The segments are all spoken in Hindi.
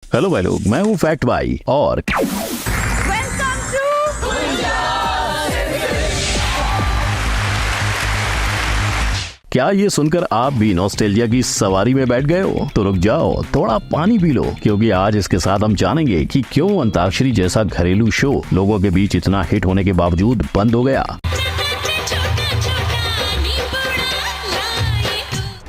हेलो भाई लोग, मैं हूँ फैक्ट भाई और क्या ये सुनकर आप भी नॉस्टैल्जिया की सवारी में बैठ गए हो? तो रुक जाओ, थोड़ा पानी पी लो, क्योंकि आज इसके साथ हम जानेंगे कि क्यों अंताक्षरी जैसा घरेलू शो लोगों के बीच इतना हिट होने के बावजूद बंद हो गया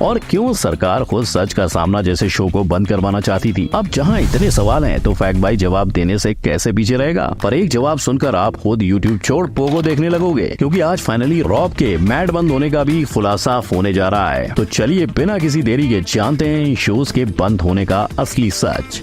और क्यों सरकार खुद सच का सामना जैसे शो को बंद करवाना चाहती थी। अब जहां इतने सवाल हैं तो फैक्ट भाई जवाब देने से कैसे पीछे रहेगा। पर एक जवाब सुनकर आप खुद YouTube छोड़ पोगो देखने लगोगे, क्योंकि आज फाइनली रॉब के मैड बंद होने का भी खुलासा होने जा रहा है। तो चलिए बिना किसी देरी के जानते हैं इन शोज के बंद होने का असली सच।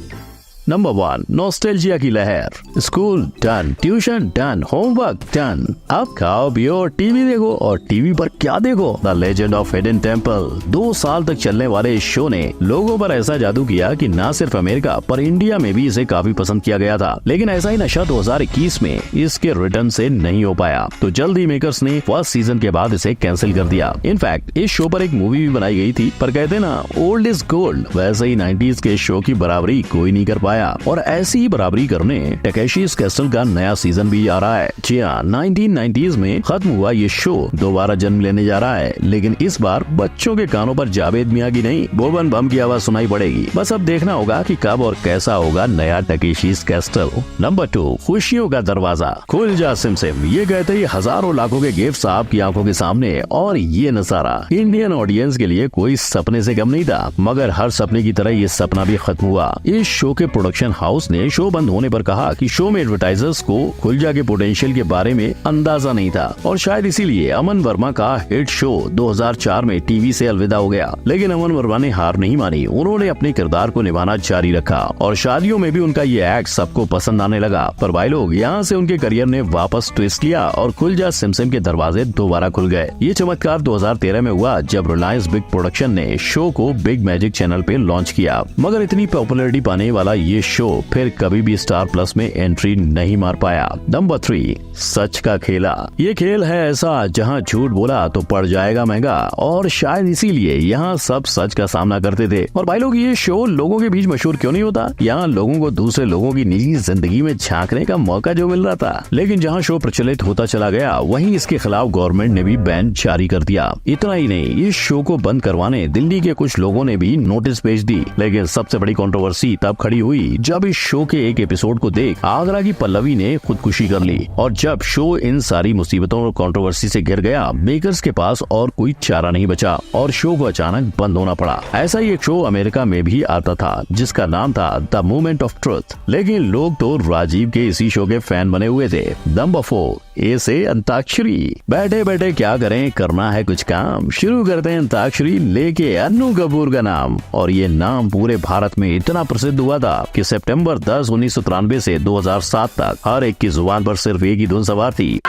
नंबर 1, नॉस्टैल्जिया की लहर। School done, tuition done, homework done. अब खाओ पियो और टीवी देखो, और टीवी पर क्या देखो? The legend of hidden temple. 2 साल तक चलने वाले इस शो ने लोगों पर ऐसा जादू किया कि न सिर्फ अमेरिका पर इंडिया में भी इसे काफी पसंद किया गया था। लेकिन ऐसा ही नशा 2021 में इसके रिटर्न से नहीं हो पाया, तो जल्द ही मेकर्स ने फर्स्ट सीजन के बाद इसे कैंसिल कर दिया। इनफैक्ट इस शो पर एक मूवी भी बनाई गई थी, पर कहते ना ओल्ड इज गोल्ड, वैसे ही 90s के शो की बराबरी कोई नहीं कर पाया। और ऐसी ही बराबरी करने टकेशी कैसल का नया सीजन भी आ रहा है। जी हाँ, 1990s में खत्म हुआ ये शो दोबारा जन्म लेने जा रहा है, लेकिन इस बार बच्चों के कानों पर जावेद मियां की नहीं बोबन बम की आवाज सुनाई पड़ेगी। बस अब देखना होगा कि कब और कैसा होगा नया टकेशी कैसल। नंबर 2, खुशियों का दरवाजा। खुल जा सिमसिम, ये कहते ही हजारों लाखों के गिफ्ट्स आपकी आंखों के सामने, और ये नजारा इंडियन ऑडियंस के लिए कोई सपने से कम नहीं था। मगर हर सपने की तरह ये सपना भी खत्म हुआ। इस शो के प्रोडक्शन हाउस ने शो बंद होने पर कहा कि शो में एडवर्टाइजर्स को खुलजा के पोटेंशियल के बारे में अंदाजा नहीं था, और शायद इसीलिए अमन वर्मा का हिट शो 2004 में टीवी से अलविदा हो गया। लेकिन अमन वर्मा ने हार नहीं मानी, उन्होंने अपने किरदार को निभाना जारी रखा, और शादियों में भी उनका ये एक्ट सबको पसंद आने लगा। पर भाई लोग, यहाँ से उनके करियर ने वापस ट्विस्ट लिया और खुलजा सिमसिम के दरवाजे दोबारा खुल गए। ये चमत्कार 2013 में हुआ, जब रिलायंस बिग प्रोडक्शन ने शो को बिग मैजिक चैनल पे लॉन्च किया। मगर इतनी पॉपुलैरिटी पाने वाला ये शो फिर कभी भी स्टार प्लस में एंट्री नहीं मार पाया। नंबर 3, सच का खेला। ये खेल है ऐसा जहां झूठ बोला तो पड़ जाएगा महंगा, और शायद इसीलिए यहाँ सब सच का सामना करते थे। और भाई लोग, ये शो लोगों के बीच मशहूर क्यों नहीं होता? यहाँ लोगों को दूसरे लोगों की निजी जिंदगी में झांकने का मौका जो मिल रहा था। लेकिन जहाँ शो प्रचलित होता चला गया, वहीं इसके खिलाफ गवर्नमेंट ने भी बैन जारी कर दिया। इतना ही नहीं, इस शो को बंद करवाने दिल्ली के कुछ लोगों ने भी नोटिस भेज दी। लेकिन सबसे बड़ी कंट्रोवर्सी तब खड़ी हुई जब इस शो के एक एपिसोड को देख आगरा की पल्लवी ने खुदकुशी कर ली। और जब शो इन सारी मुसीबतों और कंट्रोवर्सी से घिर गया, मेकर्स के पास और कोई चारा नहीं बचा और शो को अचानक बंद होना पड़ा। ऐसा ही एक शो अमेरिका में भी आता था, जिसका नाम था द मोमेंट ऑफ ट्रुथ। लेकिन लोग तो राजीव के इसी शो के फैन बने हुए थे। नंबर 4, ए से अंताक्षरी। बैठे बैठे क्या करें, करना है कुछ काम, शुरू करते हैं अंताक्षरी लेके अन्नू कपूर का नाम। और ये नाम पूरे भारत में इतना प्रसिद्ध हुआ था कि सितंबर 10, 1993 से 2007 तक हर एक की जुबान पर सिर्फ एक ही धुन सवार थी।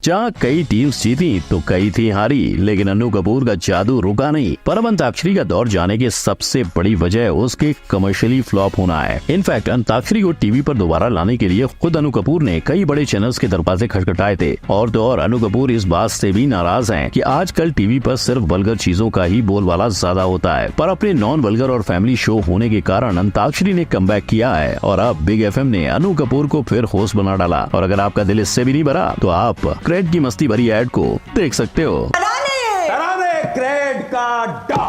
जहाँ कई टीम्स जीती तो कई थी हारी, लेकिन अन्नू कपूर का जादू रुका नहीं। पर अब अंताक्षरी का दौर जाने की सबसे बड़ी वजह उसके कमर्शियली फ्लॉप होना है। इनफैक्ट अंताक्षरी को टीवी पर दोबारा लाने के लिए खुद अन्नू कपूर ने कई बड़े चैनल्स के दरवाजे खटखटाए थे। और तो और अन्नू कपूर इस बात से भी नाराज हैं कि आजकल टीवी पर सिर्फ वल्गर चीजों का ही बोलबाला ज्यादा होता है। पर अपने नॉन वल्गर और फैमिली शो होने के कारण अंताक्षरी ने कमबैक किया है, और अब बिग एफएम ने अन्नू कपूर को फिर होस्ट बना डाला। और अगर आपका दिल इससे भी नहीं भरा तो आप क्रेड की मस्ती भरी ऐड को देख सकते हो। क्रेड का डॉ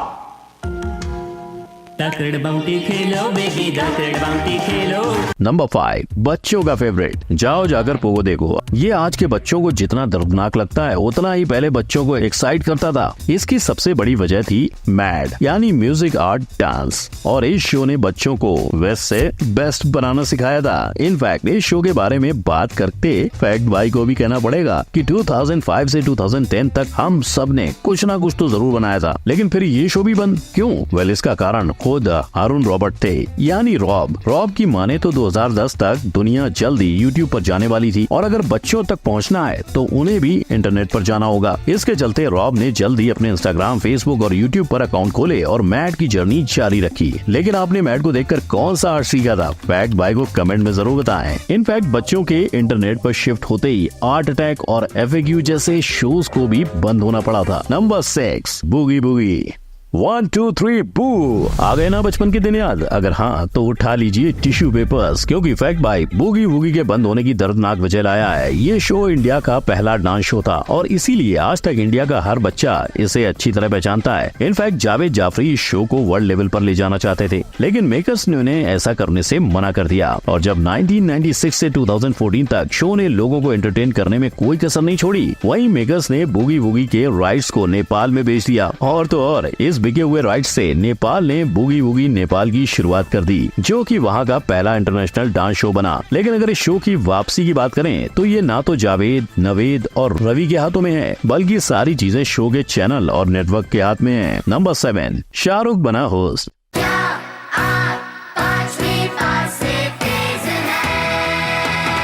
नंबर 5, बच्चों का फेवरेट। जाओ जाकर पोगो देखो। ये आज के बच्चों को जितना दर्दनाक लगता है, उतना ही पहले बच्चों को एक्साइट करता था। इसकी सबसे बड़ी वजह थी मैड, यानी म्यूजिक आर्ट डांस। और इस शो ने बच्चों को वेस्ट से बेस्ट बनाना सिखाया था। इनफैक्ट इस शो के बारे में बात करते फैक्ट भाई को भी कहना पड़ेगा कि 2005 से 2010 तक हम सब ने कुछ ना कुछ तो जरूर बनाया था। लेकिन फिर ये शो भी बंद क्यों? वेल, इसका कारण खुद हारून रॉबर्ट थे, यानी रॉब की माने तो 2010 तक दुनिया जल्दी यूट्यूब पर जाने वाली थी, और अगर बच्चों तक पहुंचना है तो उन्हें भी इंटरनेट पर जाना होगा। इसके चलते रॉब ने जल्दी अपने इंस्टाग्राम, फेसबुक और यूट्यूब पर अकाउंट खोले और मैड की जर्नी जारी रखी। लेकिन आपने मैड को देखकर कौन सा आर्ट सीखा था? फैक्ट भाई को कमेंट में जरूर बताएं। इनफैक्ट बच्चों के इंटरनेट पर शिफ्ट होते ही आर्ट अटैक और FAQ जैसे शोज को भी बंद होना पड़ा था। Number 6, boogie boogie. 1 2 3 बू। आ गए ना बचपन के दिन याद? अगर हाँ तो उठा लीजिए टिश्यू पेपर्स, क्योंकि फैक्ट बाय बूगी वूगी के बंद होने की दर्दनाक वजह लाया है। ये शो इंडिया का पहला डांस शो था और इसीलिए आज तक इंडिया का हर बच्चा इसे अच्छी तरह पहचानता है। इनफैक्ट जावेद जाफरी इस शो को वर्ल्ड लेवल पर ले जाना चाहते थे, लेकिन मेकर्स ने उन्हें ऐसा करने से मना कर दिया। और जब 1996 से 2014 तक शो ने लोगों को एंटरटेन करने में कोई कसर नहीं छोड़ी, वहीं मेकर्स ने बूगी वूगी के राइट्स को नेपाल में बेच दिया। और तो और इस बिके हुए राइट्स से नेपाल ने बूगी वूगी नेपाल की शुरुआत कर दी, जो कि वहां का पहला इंटरनेशनल डांस शो बना। लेकिन अगर इस शो की वापसी की बात करें तो ये ना तो जावेद, नवेद और रवि के हाथों में है, बल्कि सारी चीजें शो के चैनल और नेटवर्क के हाथ में है। नंबर 7, शाहरुख बना होस्ट।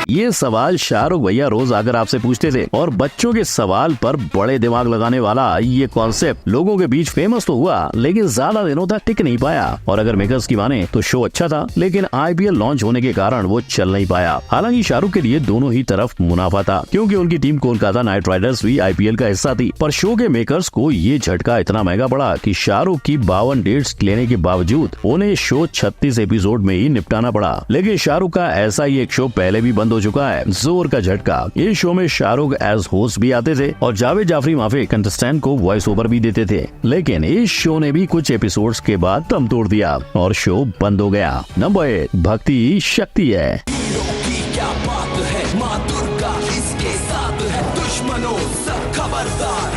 ये सवाल शाहरुख भैया रोज आकर आपसे पूछते थे और बच्चों के सवाल पर बड़े दिमाग लगाने वाला ये कॉन्सेप्ट लोगों के बीच फेमस तो हुआ, लेकिन ज्यादा दिनों तक टिक नहीं पाया। और अगर मेकर्स की माने तो शो अच्छा था, लेकिन IPL लॉन्च होने के कारण वो चल नहीं पाया। हालांकि शाहरुख के लिए दोनों ही तरफ मुनाफा था, क्योंकि उनकी टीम कोलकाता नाइट राइडर्स भी IPL का हिस्सा थी। पर शो के मेकर्स को ये झटका इतना महंगा पड़ा कि शाहरुख की 52 डेट्स लेने के बावजूद उन्हें शो 36 एपिसोड में ही निपटाना पड़ा। लेकिन शाहरुख का ऐसा ही एक शो पहले भी बंद हो चुका है, जोर का झटका। इस शो में शाहरुख एज होस्ट भी आते थे और जावेद जाफरी माफिक कंटेस्टेंट को वॉइस ओवर भी देते थे, लेकिन इस शो ने भी कुछ एपिसोड्स के बाद दम तोड़ दिया और शो बंद हो गया। नंबर 8, भक्ति शक्ति है।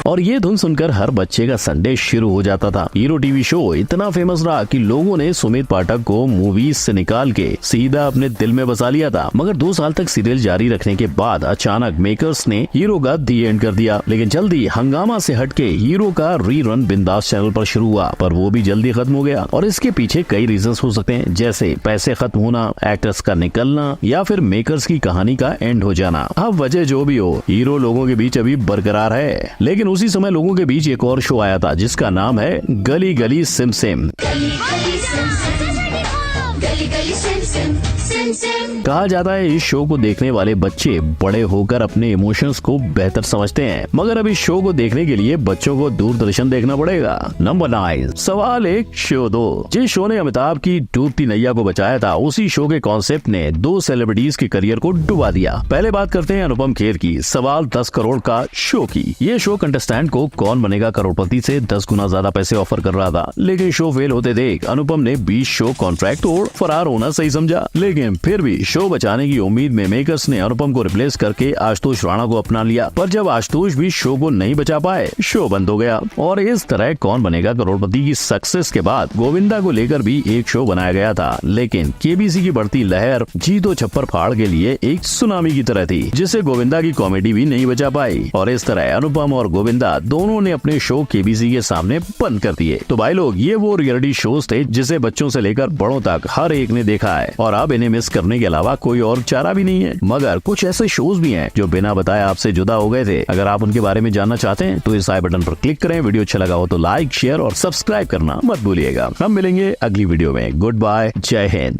और ये धुन सुनकर हर बच्चे का संडे शुरू हो जाता था। हीरो टीवी शो इतना फेमस रहा कि लोगों ने सुमित पाठक को मूवीज से निकाल के सीधा अपने दिल में बसा लिया था। मगर 2 साल तक सीरियल जारी रखने के बाद अचानक मेकर्स ने हीरो का दी एंड कर दिया। लेकिन जल्दी हंगामा से हटके हीरो का रीरन बिंदास चैनल पर शुरू हुआ, पर वो भी जल्दी खत्म हो गया। और इसके पीछे कई रीजंस हो सकते हैं, जैसे पैसे खत्म होना, एक्टर्स का निकलना, या फिर मेकर्स की कहानी का एंड हो जाना। अब वजह जो भी हो, हीरो लोगों के बीच अभी बरकरार है। लेकिन उसी समय लोगों के बीच एक और शो आया था जिसका नाम है गली गली सिम सिम। कहा जाता है इस शो को देखने वाले बच्चे बड़े होकर अपने इमोशंस को बेहतर समझते हैं, मगर अब इस शो को देखने के लिए बच्चों को दूरदर्शन देखना पड़ेगा। नंबर 9, सवाल एक शो 2। जिस शो ने अमिताभ की डूबती नैया को बचाया था, उसी शो के कॉन्सेप्ट ने 2 सेलिब्रिटीज के करियर को डुबा दिया। पहले बात करते हैं अनुपम खेर की, सवाल 10 करोड़ का शो की। ये शो कंटेस्टेंट को कौन बनेगा करोड़पति से 10 गुना ज्यादा पैसे ऑफर कर रहा था, लेकिन शो फेल होते देख अनुपम ने 20 शो कॉन्ट्रैक्ट तोड़ फरार होना सही समझा। लेकिन फिर भी शो बचाने की उम्मीद में मेकर्स ने अनुपम को रिप्लेस करके आशुतोष राणा को अपना लिया। पर जब आशुतोष भी शो को नहीं बचा पाए, शो बंद हो गया। और इस तरह कौन बनेगा करोड़पति की सक्सेस के बाद गोविंदा को लेकर भी एक शो बनाया गया था, लेकिन केबीसी की बढ़ती लहर जीतो छप्पर फाड़ के लिए एक सुनामी की तरह थी, जिससे गोविंदा की कॉमेडी भी नहीं बचा पाई। और इस तरह अनुपम और गोविंदा दोनों ने अपने शो केबीसी के सामने बंद कर दिए। तो भाई लोग, ये वो रियलिटी शोज थे जिसे बच्चों से लेकर बड़ों तक हर एक ने देखा है, और अब इन्हें मिस करने के अलावा कोई और चारा भी नहीं है। मगर कुछ ऐसे शोज भी हैं जो बिना बताए आपसे जुदा हो गए थे। अगर आप उनके बारे में जानना चाहते हैं तो इस आई बटन पर क्लिक करें। वीडियो अच्छा लगा हो तो लाइक, शेयर और सब्सक्राइब करना मत भूलिएगा। हम मिलेंगे अगली वीडियो में। गुड बाय, जय हिंद।